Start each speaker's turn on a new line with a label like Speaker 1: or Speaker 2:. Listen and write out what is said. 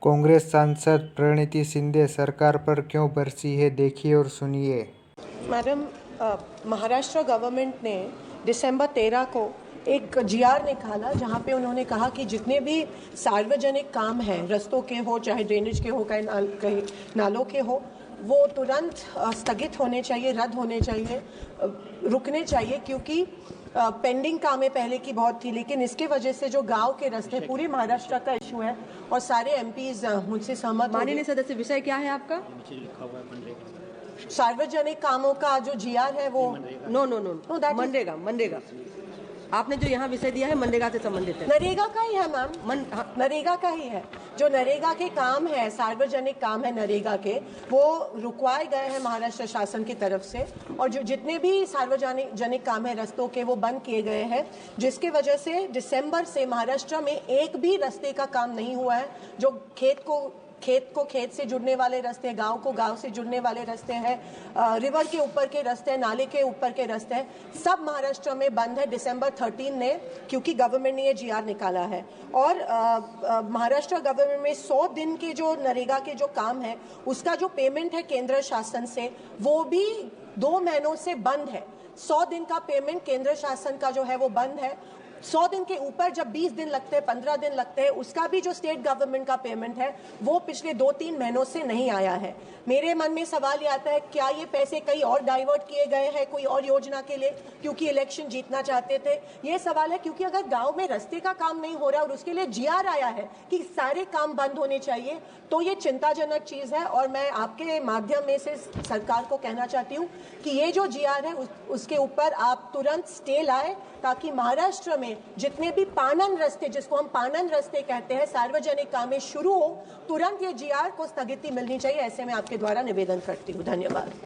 Speaker 1: कांग्रेस सांसद प्रणीति शिंदे सरकार पर क्यों बरसी है, देखिए और सुनिए।
Speaker 2: मैडम, महाराष्ट्र गवर्नमेंट ने दिसंबर 13 को एक जीआर निकाला जहां पे उन्होंने कहा कि जितने भी सार्वजनिक काम हैं, रस्तों के हो, चाहे ड्रेनेज के हो, कहीं नालों के हो, वो तुरंत स्थगित होने चाहिए, रद्द होने चाहिए, रुकने चाहिए, क्योंकि पेंडिंग कामें पहले की बहुत थी। लेकिन इसके वजह से जो गांव के रास्ते, पूरे महाराष्ट्र का इशू है और सारे एमपीज मुझसे सहमत।
Speaker 3: माननीय सदस्य, विषय क्या है आपका?
Speaker 2: सार्वजनिक कामों का जो जीआर है वो
Speaker 3: नो मनरेगा आपने जो यहाँ विषय दिया है मनरेगा से संबंधित है।
Speaker 2: नरेगा का ही है मैम, नरेगा का ही है। जो नरेगा के काम है, सार्वजनिक काम है नरेगा के, वो रुकवाए गए हैं महाराष्ट्र शासन की तरफ से। और जो जितने भी सार्वजनिक काम है रस्तों के, वो बंद किए गए हैं, जिसके वजह से दिसंबर से महाराष्ट्र में एक भी रास्ते का काम नहीं हुआ है। जो खेत से जुड़ने वाले रास्ते, गांव को गांव से जुड़ने वाले रास्ते हैं, रिवर के ऊपर के रास्ते, नाले के ऊपर के रास्ते हैं, सब महाराष्ट्र में बंद है दिसंबर 13 ने, क्योंकि गवर्नमेंट ने ये जीआर निकाला है। और महाराष्ट्र गवर्नमेंट में 100 दिन के जो नरेगा के जो काम है, उसका जो पेमेंट है केंद्र शासन से, वो भी 2 महीनों से बंद है। 100 दिन का पेमेंट केंद्र शासन का जो है वो बंद है। 100 दिन के ऊपर जब 20 दिन लगते हैं, 15 दिन लगते हैं, उसका भी जो स्टेट गवर्नमेंट का पेमेंट है वो पिछले 2-3 महीनों से नहीं आया है। मेरे मन में सवाल ये आता है, क्या ये पैसे कहीं और डाइवर्ट किए गए हैं कोई और योजना के लिए, क्योंकि इलेक्शन जीतना चाहते थे? ये सवाल है, क्योंकि अगर गांव में रास्ते का काम नहीं हो रहा और उसके लिए जीआर आया है कि सारे काम बंद होने चाहिए, तो ये चिंताजनक चीज है। और मैं आपके माध्यम में से सरकार को कहना चाहती हूँ कि ये जो जीआर है उसके ऊपर आप तुरंत स्टे लाए, ताकि महाराष्ट्र में जितने भी पानन रास्ते, जिसको हम पानन रास्ते कहते हैं, सार्वजनिक कामें शुरू हो, तुरंत ये जीआर को स्थगिति मिलनी चाहिए। ऐसे में आपके द्वारा निवेदन करती हूँ। धन्यवाद।